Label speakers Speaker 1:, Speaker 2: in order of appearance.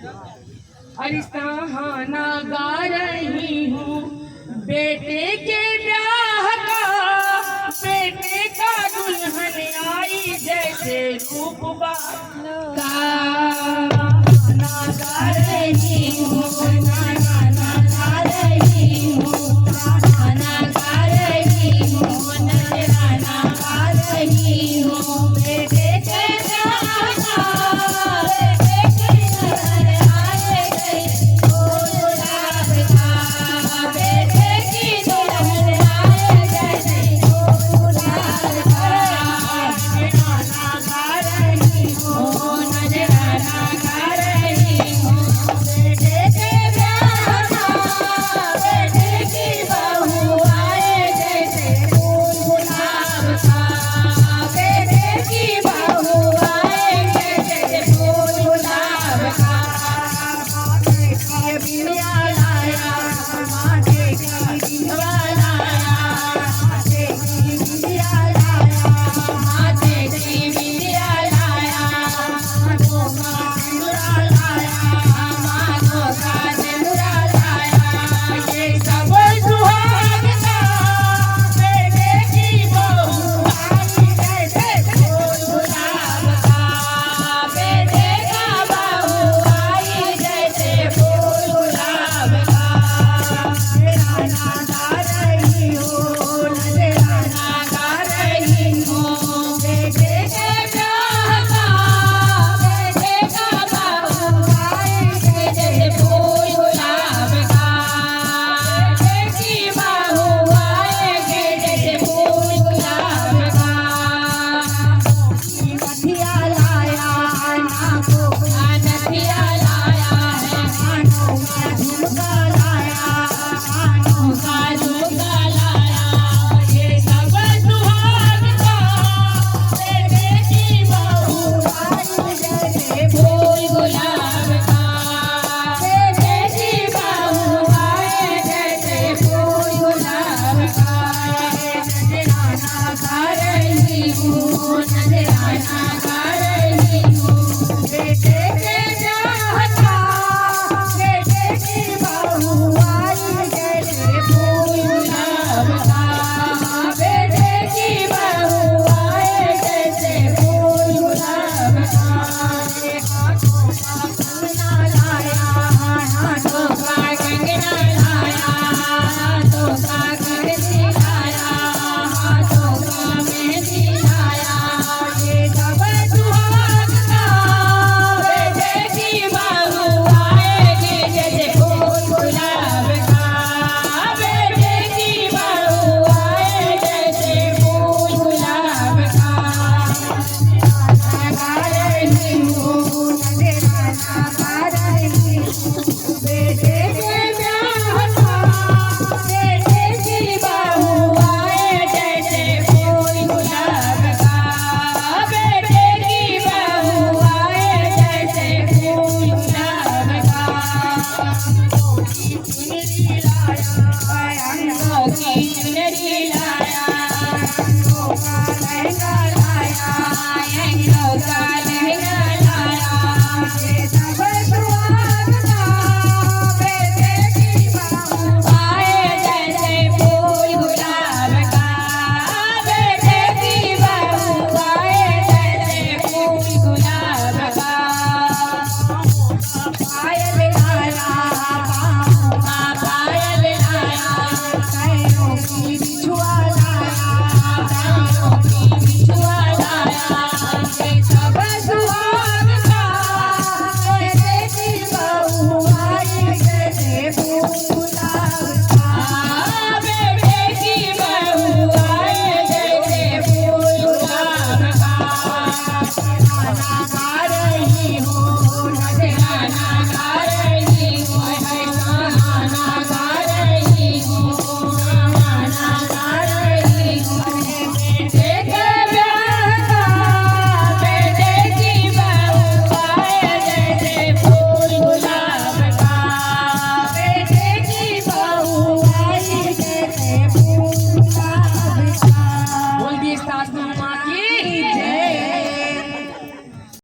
Speaker 1: अरे सहाना गा रही हूँ बेटे के ब्याह का, बेटे का दुल्हन आई जैसे रूप गाना गा रही हूँ, गाना गा रही हूँ, गाना गा रही हूँ, नजराना गा रही हूँ। बेटे के ब्याह का, बेटे के दुल्हन आए जैसे गुलाब का, बेटे की दुल्हन आए जैसे गुलाब का। नजराना गा रही हूँ, नजराना गा रही हूँ। बेटे के ब्याह का, बेटे की बहू आए जैसे गुलाब का, बेटे की बहू आए जैसे गुलाब का। माथे की बिंदिया लाया, माथे की बिंदिया लाया, माथे की बिंदिया लाया, माथे की बिंदिया लाया, माथों का सिंदूरा लाया, माथों का सिंदूरा लाया। ये सब सुहाग का, बेटे की बहू आई जैसे गुलाब का, बेटे का बहू आई जैसे गुलाब का। नजराना गा रही हूँ, नजराना गा रही हूँ। बेटे के ब्याह का, बेटे का बहू आए जैसे गुलाब का, बेटे की बहू आए जैसे गुलाब का। नथिया लाया, नाकों का नथिया लाया है, कानों का झुमका लाया, कानों का झुमका लाया। ये सब सुहाग का, बेटे की बहू आई जैसे गुलाब